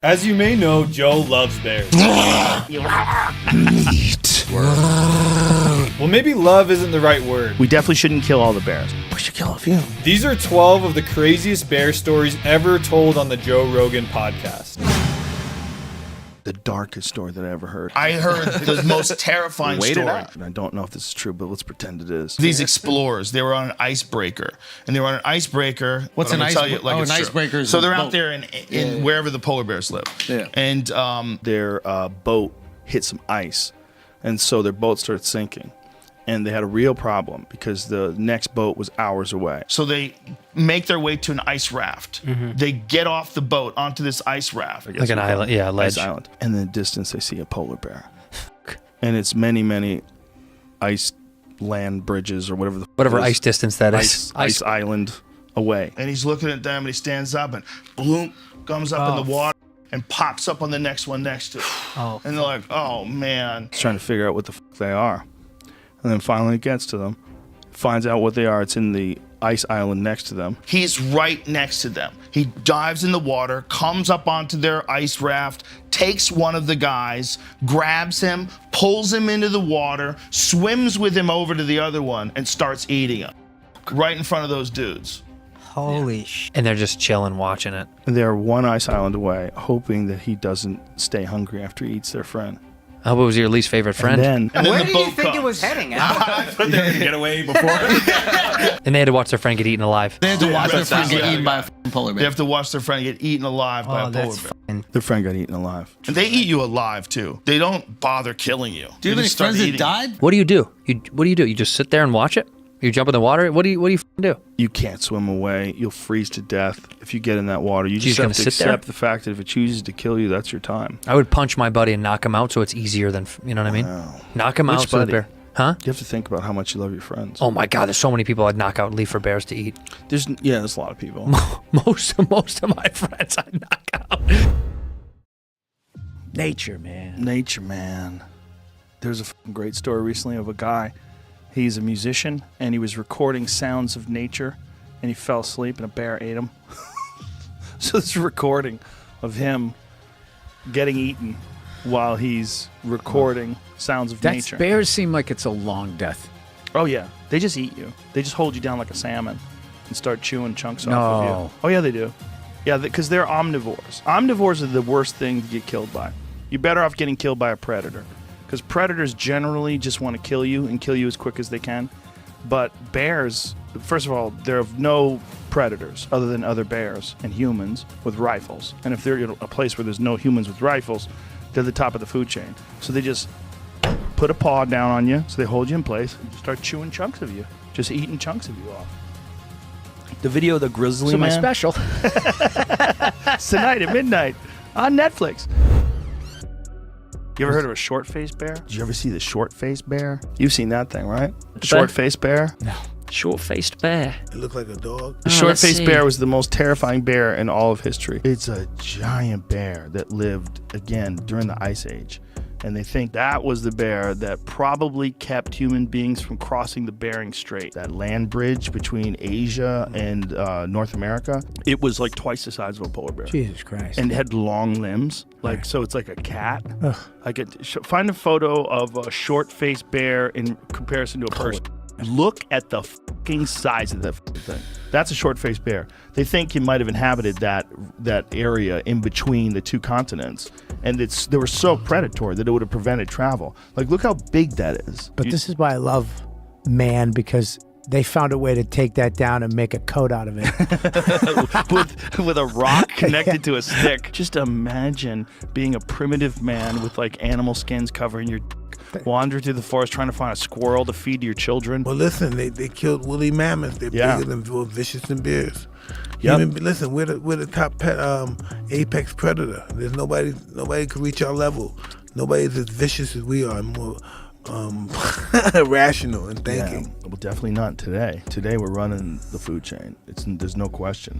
As you may know, Joe loves bears. Well, maybe love isn't the right word. We definitely shouldn't kill all the bears. We should kill a few. These are 12 of the craziest bear stories ever told on the Joe Rogan podcast. The darkest story that I ever heard. I heard the most terrifying story. And I don't know if this is true, but let's pretend it is. These explorers, they were on an icebreaker. And they were on an icebreaker. What's an icebreaker? Like an icebreaker is so they're a out boat. there in wherever the polar bears live. Yeah. And Their boat hit some ice, and so their boat started sinking. And they had a real problem because the next boat was hours away. so they make their way to an ice raft. They get off the boat onto this ice raft. Like an island, yeah, ledge. Ice island. And in the distance, they see a polar bear. And it's many, many ice land bridges or whatever Whatever ice distance that is. Ice island away. And he's looking at them and he stands up and boom, comes up in the water and pops up on the next one next to it. And they're like, oh man. He's trying to figure out what the fuck they are. And then finally it gets to them, finds out what they are. It's in the ice island next to them. He's right next to them. He dives in the water, comes up onto their ice raft, takes one of the guys, grabs him, pulls him into the water, swims with him over to the other one, and starts eating him. Right in front of those dudes. Holy shit. And they're just chilling, watching it. And they're one ice island away, hoping that he doesn't stay hungry after he eats their friend. I hope it was your least favorite friend. And then Where the do boat you think it comes. was heading? Get away before. And they had to watch their friend get eaten alive. They had to watch their That's friend get right. eaten by a f***ing polar They bear. have to watch their friend get eaten alive by Oh, a polar that's bear. fine. their friend got eaten alive. And they eat you alive too. They don't bother killing you. Do you have They any just start friends that eating. died? What do you do? What do you do? You just sit there and watch it? You jump in the water? What do you f***ing do? You can't swim away. You'll freeze to death if you get in that water. You You're just just have gonna to sit there? accept the fact that if it chooses to kill you, that's your time. I would punch my buddy and knock him out so it's easier than, you know what I mean? Wow. Knock him Which out so the buddy? bear. Huh? You have to think about how much you love your friends. Oh my God, there's so many people I'd knock out and leave for bears to eat. There's a lot of people. Most of my friends I'd knock out. Nature, man. Nature, man. There's a fucking great story recently of a guy. He's a musician, and he was recording sounds of nature, and he fell asleep, and a bear ate him. So this recording of him getting eaten while he's recording sounds of nature. Bears seem like it's a long death. Oh, yeah. They just eat you. They just hold you down like a salmon and start chewing chunks off of No. you. Oh, yeah, they do. Yeah, because they're omnivores. Omnivores are the worst thing to get killed by. You're better off getting killed by a predator. Because predators generally just want to kill you and kill you as quick as they can. But bears, first of all, there are no predators other than other bears and humans with rifles. And if they're in a place where there's no humans with rifles, they're the top of the food chain. So they just put a paw down on you, so they hold you in place and start chewing chunks of you, just eating chunks of you off. The video of the Grizzly So my man, special. it's tonight at midnight on Netflix. You ever heard of a short-faced bear? Did you ever see the short-faced bear? You've seen that thing, right? Short-faced bear? Short-faced bear. It looked like a dog. The short-faced bear was the most terrifying bear in all of history. It's a giant bear that lived, again, during the Ice Age. And they think that was the bear that probably kept human beings from crossing the Bering Strait, that land bridge between Asia and North America. It was like twice the size of a polar bear. Jesus Christ. And it had long limbs, so it's like a cat. Find a photo of a short-faced bear in comparison to a person. Look at the fucking size of that thing. That's a short-faced bear. They think he might have inhabited that area in between the two continents, and they were so predatory that it would have prevented travel. Like, look how big that is. But this is why I love man, because they found a way to take that down and make a coat out of it. with a rock connected to a stick. Just imagine being a primitive man with like animal skins covering your wander through the forest trying to find a squirrel to feed to your children. Well, listen, they killed woolly mammoths. They're Yeah. bigger than more vicious than bears. Yep. Listen, we're the top pet, apex predator. There's nobody can reach our level. Nobody's as vicious as we are, and more rational in thinking. Yeah, well, definitely not today. Today we're running the food chain. There's no question.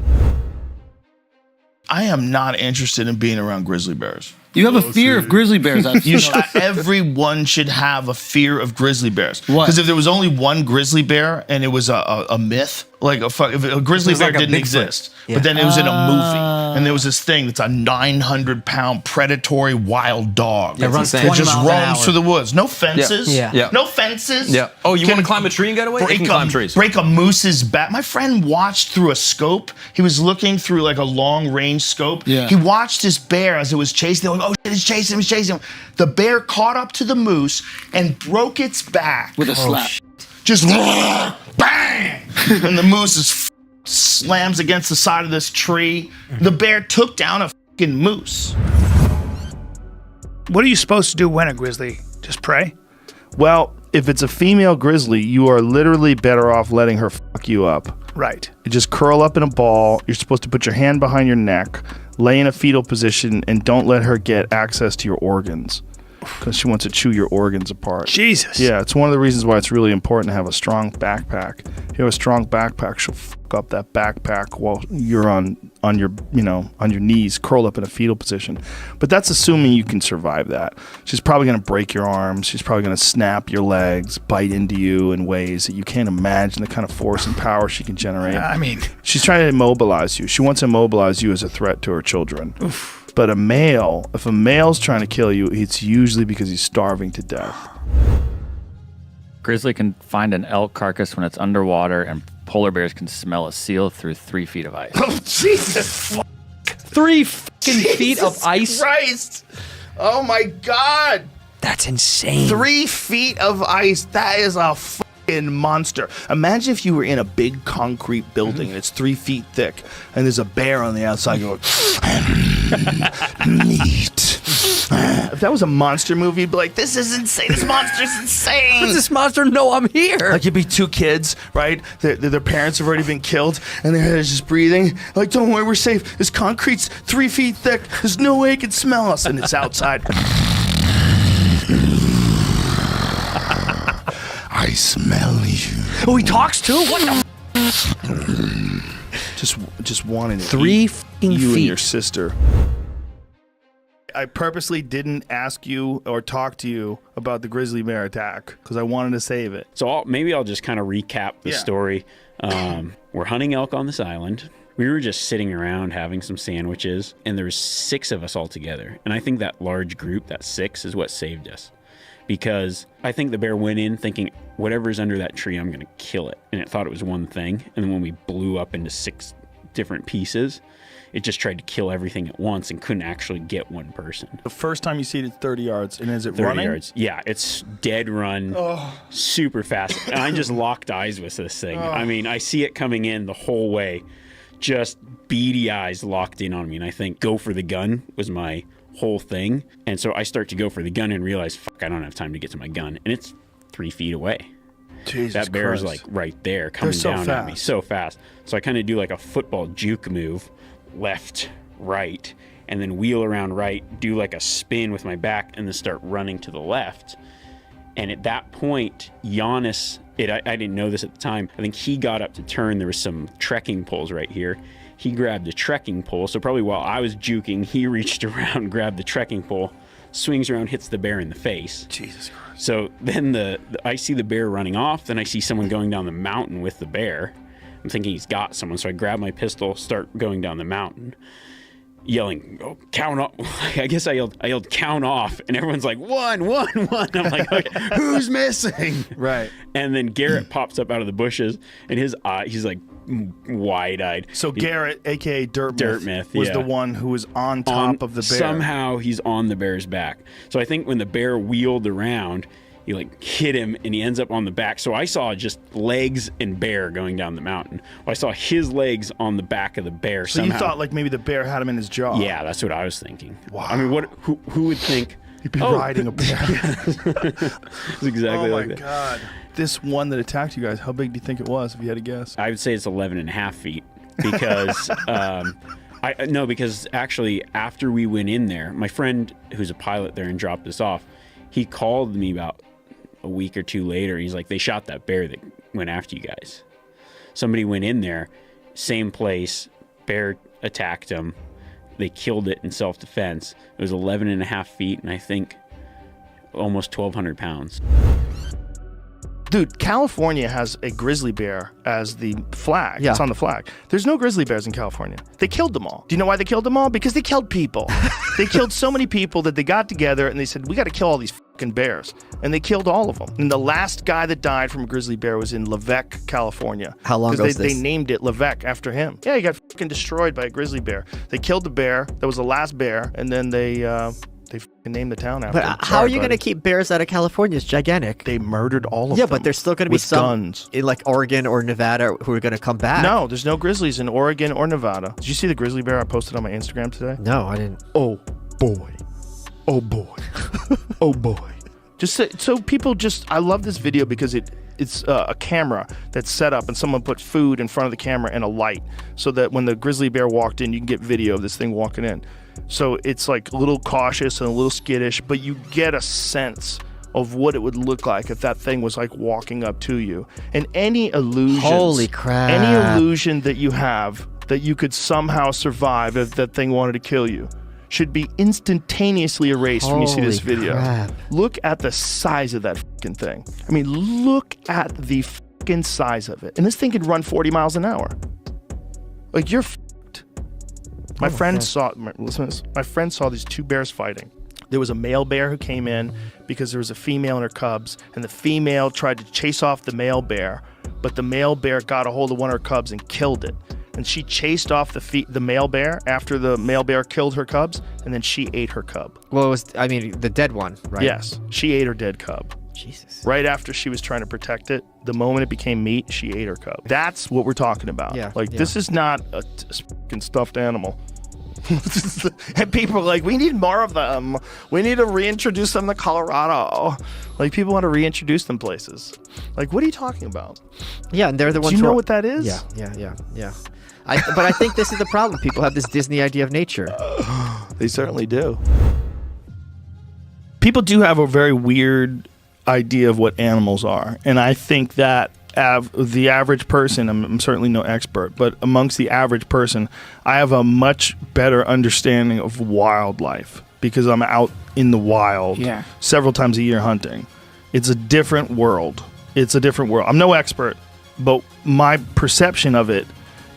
I am not interested in being around grizzly bears. You have a fear of grizzly bears. Everyone should have a fear of grizzly bears. What? Because if there was only one grizzly bear and it was a myth, like if a grizzly It's bear like a didn't Bigfoot. exist, but then it was in a movie, And there was this thing that's a 900-pound predatory wild dog. It runs It 20 just miles an roams hour. through the woods. No fences. Yeah. No fences. Yeah. Oh, you want to climb a tree and get away? They can climb trees. Break a moose's back. My friend watched through a scope. He was looking through like a long-range scope. Yeah. He watched this bear as it was chasing. They're like, oh shit, it's chasing him, it's chasing him. The bear caught up to the moose and broke its back. With a slap. Just bang! And the moose slams against the side of this tree. The bear took down a fucking moose. What are you supposed to do when a grizzly? Just pray? Well, if it's a female grizzly, you are literally better off letting her fuck you up. Right. You just curl up in a ball. You're supposed to put your hand behind your neck, lay in a fetal position, and don't let her get access to your organs. Because she wants to chew your organs apart. Jesus. Yeah, it's one of the reasons why it's really important to have a strong backpack. If you have a strong backpack, she'll fuck up that backpack while you're on your knees, curled up in a fetal position. But that's assuming you can survive that. She's probably going to break your arms. She's probably going to snap your legs, bite into you in ways that you can't imagine the kind of force and power she can generate. I mean, She's trying to immobilize you. She wants to immobilize you as a threat to her children. But if a male's trying to kill you, it's usually because he's starving to death. Grizzly can find an elk carcass when it's underwater, and polar bears can smell a seal through 3 feet of ice. Oh, Jesus. 3 fucking feet of ice. Christ. Oh, my God. that's insane. 3 feet of ice. That is a fucking monster. Imagine if you were in a big concrete building and it's 3 feet thick and there's a bear on the outside going, meat. If that was a monster movie, you'd be like, this is insane. This monster's insane. Does this monster know I'm here? Like, you'd be 2 kids, right? Their parents have already been killed, and they're just breathing. Like, don't worry, we're safe. This concrete's 3 feet thick. There's no way it can smell us, and it's outside. I smell you. Oh, he talks too? What the Just wanting to 3 eat fucking you and feet. your sister. I purposely didn't ask you or talk to you about the grizzly bear attack because I wanted to save it. So maybe I'll just kind of recap the story. We're hunting elk on this island. We were just sitting around having some sandwiches, and there was 6 of us all together. And I think that large group, that 6, is what saved us. Because I think the bear went in thinking, whatever's under that tree, I'm going to kill it. And it thought it was one thing. And then when we blew up into 6 different pieces, it just tried to kill everything at once and couldn't actually get one person. The first time you see it, it's 30 yards. And is it 30 running? yards. Yeah, it's dead run, super fast. And I just locked eyes with this thing. I mean, I see it coming in the whole way, just beady eyes locked in on me. And I think go for the gun was my whole thing. And so I start to go for the gun and realize, fuck, I don't have time to get to my gun. And it's 3 feet away. Jesus that bear's Christ. like right there coming so down at me fast. so fast. So I kind of do like a football juke move, left, right, and then wheel around right, do like a spin with my back, and then start running to the left. And at that point, Giannis, I didn't know this at the time, I think he got up to turn. There was some trekking poles right here. He grabbed a trekking pole, so probably while I was juking, he reached around, grabbed the trekking pole, swings around, hits the bear in the face. Jesus Christ. So then I see the bear running off, then I see someone going down the mountain with the bear. I'm thinking he's got someone, so I grab my pistol, start going down the mountain, yelling, oh, count off. I guess I yelled count off, and everyone's like, 1, 1, 1. I'm like, okay, who's missing? Right. And then Garrett pops up out of the bushes, and his eye, he's like wide-eyed. So Garrett, a.k.a. Dirt Myth, was the one who was on top of the bear. Somehow he's on the bear's back. So I think when the bear wheeled around, he like hit him and he ends up on the back. So I saw just legs and bear going down the mountain. Well, I saw his legs on the back of the bear So somehow. you thought like maybe the bear had him in his jaw? Yeah, that's what I was thinking. Wow. I mean, who would think he'd be riding a bear? It's exactly like that. Oh my God. This one that attacked you guys, how big do you think it was if you had to guess? I would say it's 11 and a half feet because because actually after we went in there, my friend who's a pilot there and dropped us off, he called me about a week or 2 later. He's like, they shot that bear that went after you guys. Somebody went in there, same place, bear attacked him. They killed it in self-defense. It was 11 and a half feet and I think almost 1,200 pounds. Dude, California has a grizzly bear as the flag. Yeah. It's on the flag. There's no grizzly bears in California. They killed them all. Do you know why they killed them all? Because they killed people. They killed so many people that they got together and they said, we got to kill all these fucking bears. And they killed all of them. And the last guy that died from a grizzly bear was in Levesque, California. How long ago was They this? named it Levesque after him. Yeah, he got fucking destroyed by a grizzly bear. They killed the bear. That was the last bear. And then they fucking named the town after him. But how are you going to keep bears out of California? It's gigantic. They murdered all of them. Yeah, but there's still going to be with some guns. in like Oregon or Nevada who are going to come back. No, there's no grizzlies in Oregon or Nevada. Did you see the grizzly bear I posted on my Instagram today? No, I didn't. Oh boy. Oh boy. Oh boy. So people I love this video because it's a camera that's set up and someone put food in front of the camera and a light so that when the grizzly bear walked in, you can get video of this thing walking in. So it's like a little cautious and a little skittish, but you get a sense of what it would look like if that thing was like walking up to you. And any illusion, Holy crap. any illusion that you have that you could somehow survive if that thing wanted to kill you should be instantaneously erased when you see this video. Crap. Look at the size of that fucking thing. I mean, look at the fucking size of it. And this thing could run 40 miles an hour. Like, you're fucked. My friend saw these two bears fighting. There was a male bear who came in because there was a female and her cubs, and the female tried to chase off the male bear, but the male bear got a hold of one of her cubs and killed it. And she chased off the male bear after the male bear killed her cubs, and then she ate her cub. Well, it was, the dead one, right? Yes, she ate her dead cub. Jesus. Right after she was trying to protect it, the moment it became meat, she ate her cub. That's what we're talking about. Yeah, This is not a fucking stuffed animal. And people are like, we need more of them. We need to reintroduce them to Colorado. Like, people want to reintroduce them places. Like, what are you talking about? Yeah, and they're the ones. Do you know what that is? Yeah. But I think this is the problem. People have this Disney idea of nature. They certainly do. People do have a very weird idea of what animals are, and I think that the average person, I'm certainly no expert, but amongst the average person, I have a much better understanding of wildlife because I'm out in the wild several times a year hunting. It's a different world. I'm no expert, but my perception of it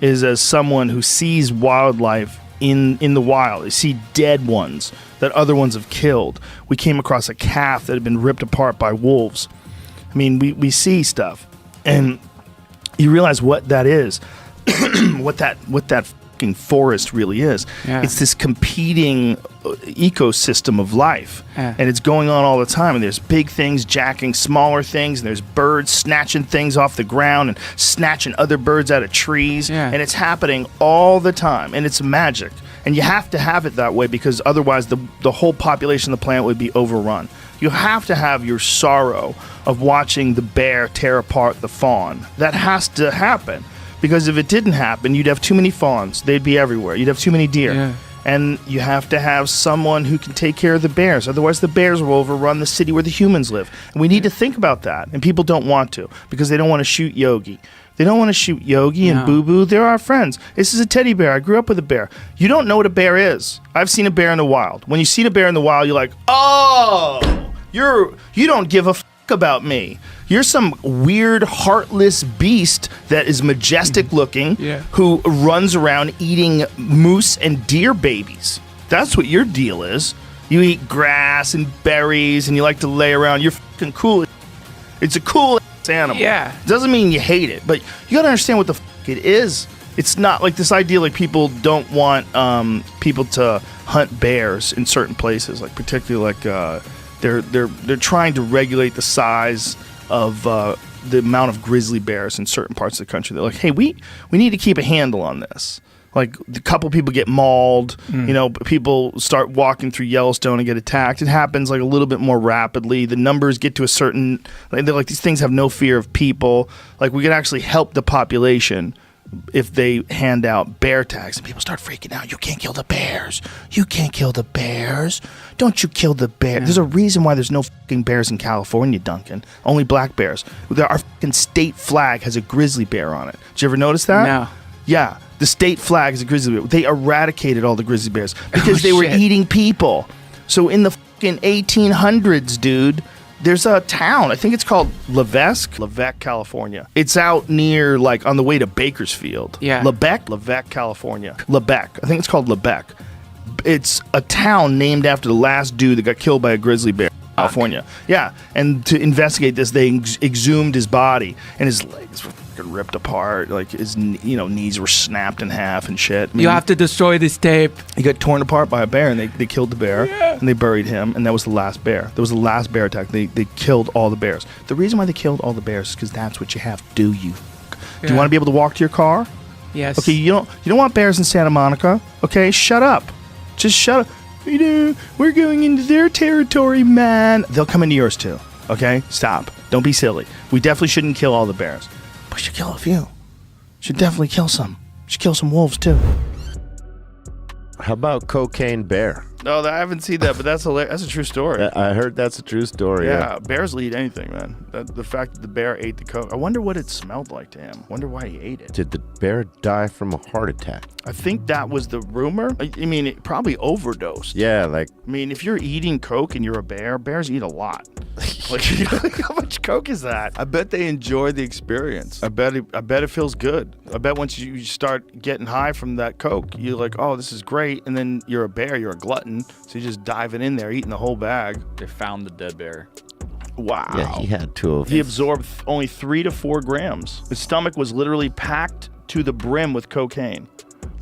is as someone who sees wildlife in the wild. They see dead ones that other ones have killed. We came across a calf that had been ripped apart by wolves. I mean, we see stuff, and you realize what that is, what that fucking forest really is. Yeah. It's this competing ecosystem of life, and it's going on all the time. And there's big things jacking smaller things, and there's birds snatching things off the ground and snatching other birds out of trees, and it's happening all the time, and it's magic. And you have to have it that way because otherwise the whole population of the planet would be overrun. You have to have your sorrow of watching the bear tear apart the fawn. That has to happen. Because if it didn't happen, you'd have too many fawns. They'd be everywhere. You'd have too many deer. Yeah. And you have to have someone who can take care of the bears. Otherwise, the bears will overrun the city where the humans live. And we need to think about that. And people don't want to because they don't want to shoot Yogi. They don't want to shoot Yogi and Boo Boo. They're our friends. This is a teddy bear. I grew up with a bear. You don't know what a bear is. I've seen a bear in the wild. When you see a bear in the wild, you're like, oh, you don't give a fuck about me. You're some weird, heartless beast that is majestic looking, who runs around eating moose and deer babies. That's what your deal is. You eat grass and berries, and you like to lay around. You're fucking cool. It's a cool animal. Yeah. Doesn't mean you hate it, but you gotta understand what the fuck it is. It's not like this idea like people don't want people to hunt bears in certain places, like particularly like they're trying to regulate the size of the amount of grizzly bears in certain parts of the country. They're like, hey, we need to keep a handle on this. Like, a couple people get mauled, people start walking through Yellowstone and get attacked. It happens like a little bit more rapidly. The numbers get to a certain, they're like, these things have no fear of people. Like, we could actually help the population if they hand out bear tags and people start freaking out. You can't kill the bears. You can't kill the bears. Don't you kill the bear. Yeah. There's a reason why there's no fucking bears in California, Duncan. Only black bears. Our fucking state flag has a grizzly bear on it. Did you ever notice that? No. Yeah. The state flag is a grizzly bear. They eradicated all the grizzly bears because they were eating people. So in the fucking 1800s, dude, There's a town, I think it's called Levesque, California. It's out near, like, on the way to Bakersfield. Yeah. Lebec, California. Lebec. I think it's called Lebec. It's a town named after the last dude that got killed by a grizzly bear in California. Yeah, and to investigate this, they exhumed his body, and his legs were fucking ripped apart. Like, his knees were snapped in half and shit. I mean, You have to destroy this tape. he got torn apart by a bear, and they killed the bear, and they buried him, and that was the last bear. That was the last bear attack. They killed all the bears. The reason why they killed all the bears is because that's what you have to do, you f***. Do you want to be able to walk to your car? Yes. Okay, you don't want bears in Santa Monica. Okay, shut up. Just shut up. We're going into their territory, man. They'll come into yours too. Okay, stop. Don't be silly. We definitely shouldn't kill all the bears. We should kill a few. Should definitely kill some. Should kill some wolves too. How about Cocaine Bear? No, I haven't seen that, but that's hilarious. That's a true story. I heard that's a true story. Yeah, bears will eat anything, man. The fact that the bear ate the coke. I wonder what it smelled like to him. Wonder why he ate it. Did the bear die from a heart attack? I think that was the rumor. I mean, it probably overdosed. Yeah, like... I mean, if you're eating coke and you're a bear, bears eat a lot. Like, how much coke is that? I bet they enjoy the experience. I bet it feels good. I bet once you start getting high from that coke, you're like, oh, this is great. And then you're a bear, you're a glutton. So you just diving in there, eating the whole bag. They found the dead bear. Wow. Yeah, he had 2 of them. He absorbed only 3 to 4 grams. His stomach was literally packed to the brim with cocaine.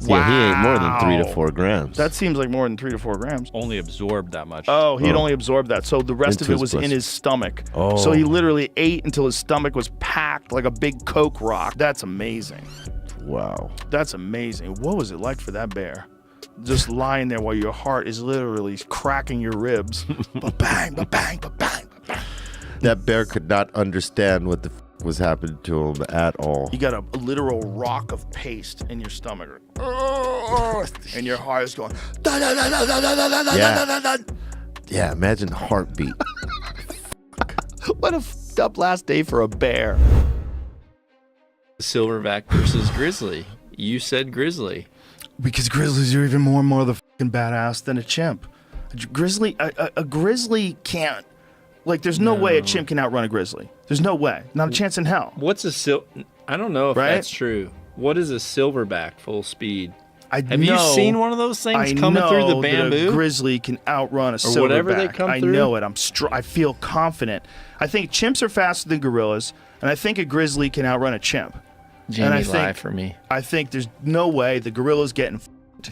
Yeah, he ate more than 3 to 4 grams. That seems like more than 3 to 4 grams. Only absorbed that much. Oh, he had only absorbed that. So the rest of it was in his stomach. Oh. So he literally ate until his stomach was packed like a big Coke rock. That's amazing. Wow. That's amazing. What was it like for that bear? Just lying there while your heart is literally cracking your ribs. Ba-bang, ba-bang, ba-bang, ba-bang. That bear could not understand what the was happening to him at all. You got a literal rock of paste in your stomach. And your heart is going. Yeah. Yeah, imagine the heartbeat. What a f***ed up last day for a bear. Silverback versus Grizzly. You said Grizzly. Because grizzlies are even more and more the fucking badass than a chimp. A grizzly can't. Like, there's no way a chimp can outrun a grizzly. There's no way. Not a chance in hell. What's a I don't know if that's true. What is a silverback full speed? Have you seen one of those things coming through the bamboo? That a grizzly can outrun a silverback. Or whatever they come through? I know it. I feel confident. I think chimps are faster than gorillas, and I think a grizzly can outrun a chimp. Jamie lie for me. I think there's no way the gorilla's getting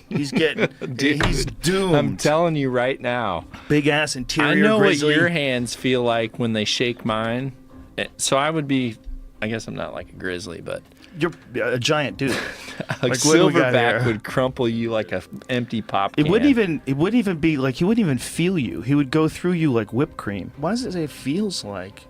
he's getting he's doomed. I'm telling you right now. Big ass interior I know grizzly. what your hands feel like when they shake mine. So I would be, I guess I'm not like a grizzly, but you're a giant dude. A silverback would crumple you like a empty pop can. It wouldn't even be like he wouldn't even feel you. He would go through you like whipped cream. Why does it say it feels like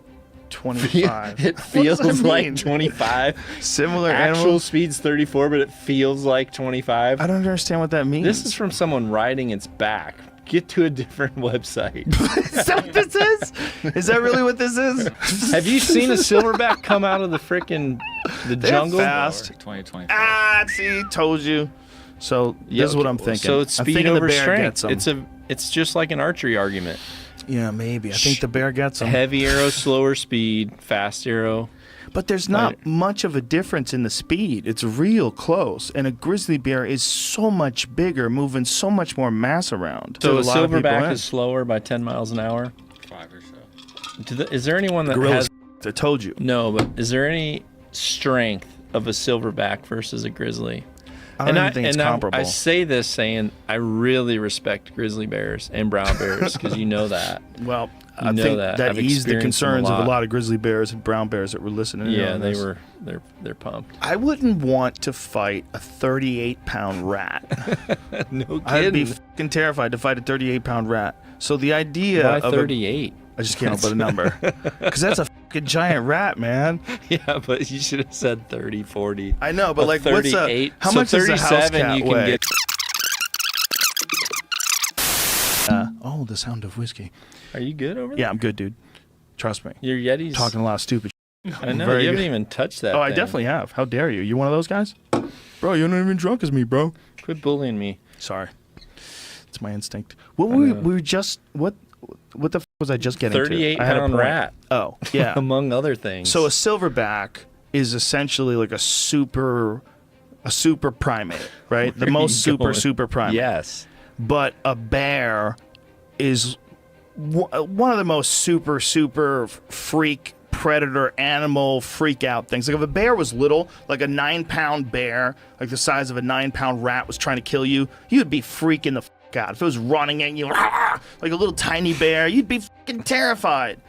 25? It feels like 25. Similar Actual animals. speed's 34, but it feels like 25. I don't understand what that means. This is from someone riding its back. Get to a different website. Is that what this is? Is that really what this is? Have you seen a silverback come out of the jungle? Fast. 2020. See, told you. So this is what I'm thinking. So it's speed over strength. It's just like an archery argument. Yeah, maybe. I think the bear gets him. Heavy arrow, slower speed, fast arrow. But there's not much of a difference in the speed. It's real close. And a grizzly bear is so much bigger, moving so much more mass around. So a silverback is slower by 10 miles an hour? 5 or so. Is there anyone that Gorillas, has... I told you. No, but is there any strength of a silverback versus a grizzly? I don't even think it's comparable. I say this saying I really respect grizzly bears and brown bears because you know that. Well, I think that eased the concerns of a lot of grizzly bears and brown bears that were listening. Yeah, they're pumped. I wouldn't want to fight a 38-pound rat. No kidding. I'd be fucking terrified to fight a 38-pound rat. So the idea Why of 38? I just can't put a number. Because that's a fucking giant rat, man. Yeah, but you should have said 30, 40. I know, but like 38. How much does a house cat you can weigh? get. Oh, the sound of whiskey. Are you good over there? Yeah, I'm good, dude. Trust me. Your Yeti's talking a lot of stupid shit. I know, you haven't even touched that. Oh, I definitely have. How dare you? You one of those guys? Bro, you're not even drunk as me, bro. Quit bullying me. Sorry. It's my instinct. What we were just what the was I just getting to? 38-pound rat. Oh, yeah. Among other things. So a silverback is essentially like a super primate, right? The most super primate. Yes. But a bear is one of the most super freak predator animal freak out things. Like if a bear was little, like a 9-pound bear, like the size of a 9-pound rat was trying to kill you, you'd be freaking the fuck out. If it was running at you like a little tiny bear, you'd be fucking terrified.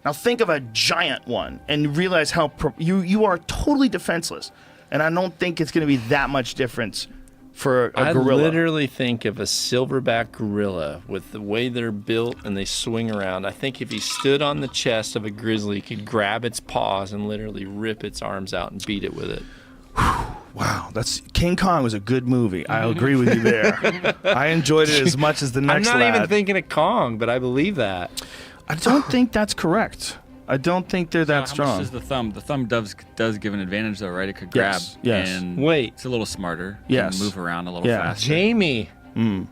Now think of a giant one and realize how you are totally defenseless. And I don't think it's going to be that much difference for a gorilla. I literally think of a silverback gorilla with the way they're built and they swing around. I think if he stood on the chest of a grizzly, he could grab its paws and literally rip its arms out and beat it with it. Wow, King Kong was a good movie. I agree with you there. I enjoyed it as much as the next I'm not lad. even thinking of Kong, but I believe that. I don't think that's correct. I don't think they're that strong. How much is the thumb? The thumb does give an advantage, though, right? It could grab. Yes. And wait, it's a little smarter. Yes. And move around a little faster. Jamie.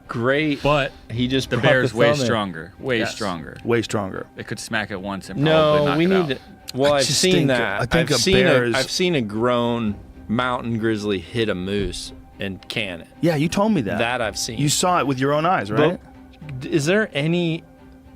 Great. But he just the bear's way stronger. Way stronger. Way stronger. It could smack it once and probably knock it out. To. Well, I've seen that. I think I've seen a grown mountain grizzly hit a moose and can it. Yeah, you told me that. That I've seen. You saw it with your own eyes, right? But is there any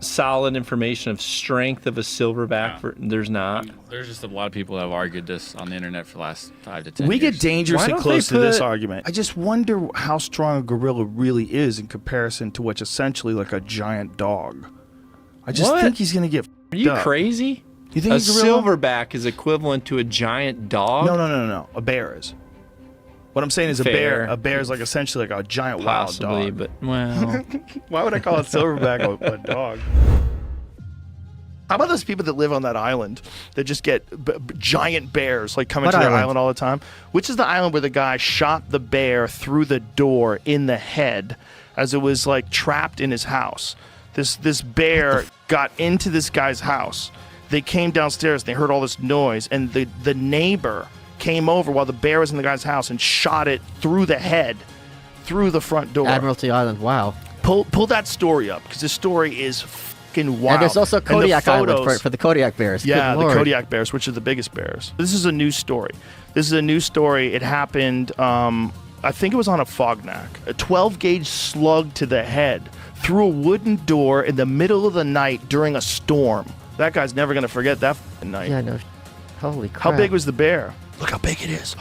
solid information of strength of a silverback? There's not. There's just a lot of people that have argued this on the internet for the last 5 to 10 We years. get dangerously close to this argument. I just wonder how strong a gorilla really is in comparison to what's essentially like a giant dog. I just think he's going to get Are you up. crazy? You think a a gorilla? silverback is equivalent to a giant dog? No. A bear is. What I'm saying is Fair. a bear is like essentially like a giant Possibly, wild dog. but well. Why would I call a silverback a dog? How about those people that live on that island that just get giant bears like coming to their island all the time? Which is the island where the guy shot the bear through the door in the head as it was like trapped in his house? This bear got into this guy's house. They came downstairs and they heard all this noise, and the neighbor came over while the bear was in the guy's house and shot it through the head, through the front door. Admiralty Island, wow. Pull that story up, because this story is fucking wild. And there's also Kodiak And the Island for the Kodiak bears. Yeah, Good the Lord. Kodiak bears, which are the biggest bears. This is a news story. It happened, I think it was on a Fognac. A 12-gauge slug to the head through a wooden door in the middle of the night during a storm. That guy's never going to forget that night. Yeah, no. Holy crap. How big was the bear? Look how big it is.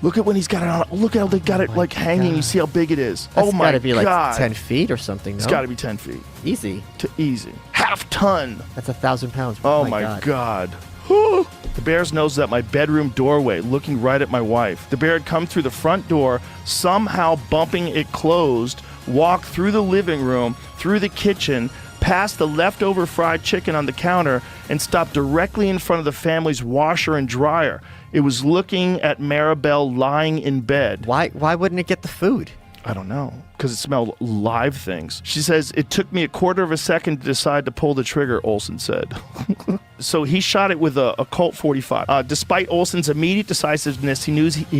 Look at when he's got it on. Look how they got it like hanging. You see how big it is. That's oh my God. It's got to be like 10 feet or something, no? It's got to be 10 feet. Easy. Easy. Half ton. That's 1,000 pounds. Oh my God. The bear's nose was at my bedroom doorway, looking right at my wife. The bear had come through the front door, somehow bumping it closed, walked through the living room, through the kitchen, past the leftover fried chicken on the counter, and stopped directly in front of the family's washer and dryer. It was looking at Maribel lying in bed. Why wouldn't it get the food? I don't know, because it smelled live things. She says, it took me a quarter of a second to decide to pull the trigger, Olsen said. So he shot it with a Colt 45. Despite Olsen's immediate decisiveness, he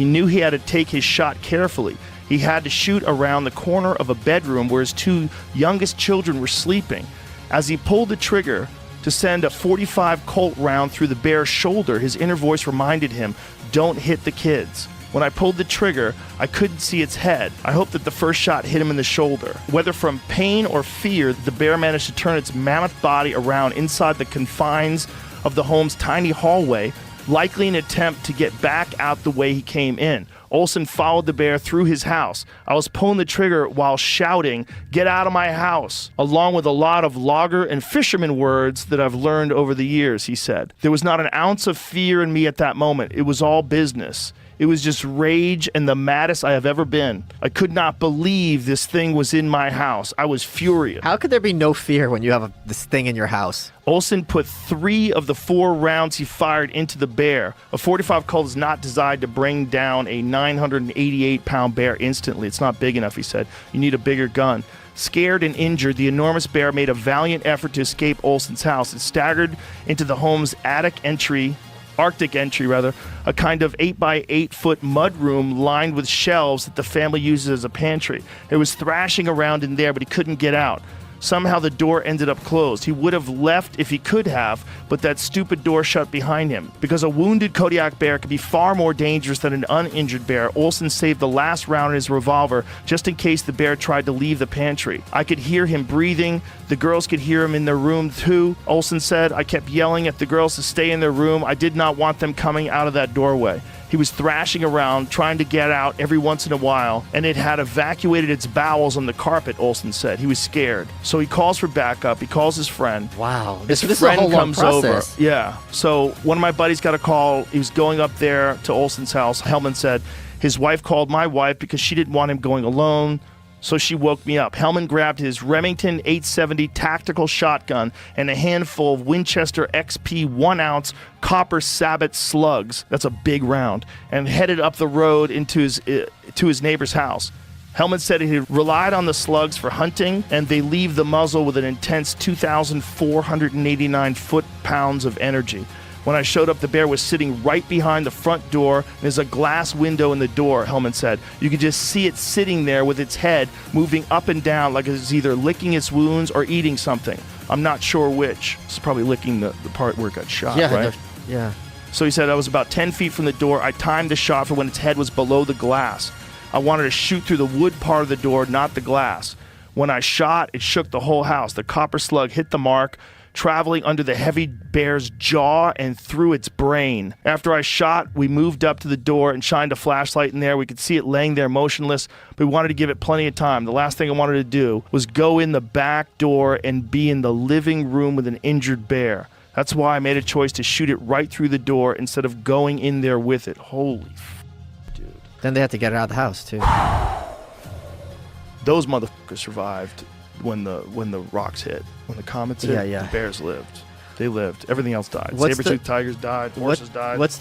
knew he had to take his shot carefully. He had to shoot around the corner of a bedroom where his 2 youngest children were sleeping. As he pulled the trigger to send a 45 Colt round through the bear's shoulder, his inner voice reminded him, don't hit the kids. When I pulled the trigger, I couldn't see its head. I hoped that the first shot hit him in the shoulder. Whether from pain or fear, the bear managed to turn its mammoth body around inside the confines of the home's tiny hallway, likely an attempt to get back out the way he came in. Olsen followed the bear through his house. I was pulling the trigger while shouting, "Get out of my house," along with a lot of logger and fisherman words that I've learned over the years, he said. There was not an ounce of fear in me at that moment. It was all business. It was just rage and the maddest I have ever been. I could not believe this thing was in my house. I was furious. How could there be no fear when you have this thing in your house? Olsen put 3 of the 4 rounds he fired into the bear. A 45 Colt is not designed to bring down a 988-pound bear instantly. It's not big enough, he said. You need a bigger gun. Scared and injured, the enormous bear made a valiant effort to escape Olsen's house. It staggered into the home's Arctic entry, a kind of 8x8 foot mudroom lined with shelves that the family uses as a pantry. It was thrashing around in there, but he couldn't get out. Somehow the door ended up closed. He would have left if he could have, but that stupid door shut behind him. Because a wounded Kodiak bear could be far more dangerous than an uninjured bear, Olson saved the last round in his revolver just in case the bear tried to leave the pantry. I could hear him breathing. The girls could hear him in their room too. Olson said, I kept yelling at the girls to stay in their room. I did not want them coming out of that doorway. He was thrashing around, trying to get out every once in a while, and it had evacuated its bowels on the carpet, Olson said. He was scared. So he calls for backup. He calls his friend. Wow. His this friend is a whole comes long over. process. Yeah. So one of my buddies got a call. He was going up there to Olson's house. Hellman said his wife called my wife because she didn't want him going alone. So she woke me up. Hellman grabbed his Remington 870 tactical shotgun and a handful of Winchester XP 1-ounce copper sabot slugs. That's a big round. And headed up the road into his neighbor's house. Hellman said he relied on the slugs for hunting, and they leave the muzzle with an intense 2,489 foot-pounds of energy. When I showed up, the bear was sitting right behind the front door. There's a glass window in the door, Hellman said. You could just see it sitting there with its head moving up and down like it's either licking its wounds or eating something. I'm not sure which. It's probably licking the part where it got shot, right? Yeah. So he said, I was about 10 feet from the door. I timed the shot for when its head was below the glass. I wanted to shoot through the wood part of the door, not the glass. When I shot, it shook the whole house. The copper slug hit the mark, traveling under the heavy bear's jaw and through its brain. After I shot, we moved up to the door and shined a flashlight in there. We could see it laying there motionless, but we wanted to give it plenty of time. The last thing I wanted to do was go in the back door and be in the living room with an injured bear. That's why I made a choice to shoot it right through the door instead of going in there with it. Holy dude. Then they had to get it out of the house, too. Those motherfuckers survived when the rocks hit. When the comets hit, Yeah. the bears lived. They lived. Everything else died. What's Saber-toothed tigers died. Horses died. What's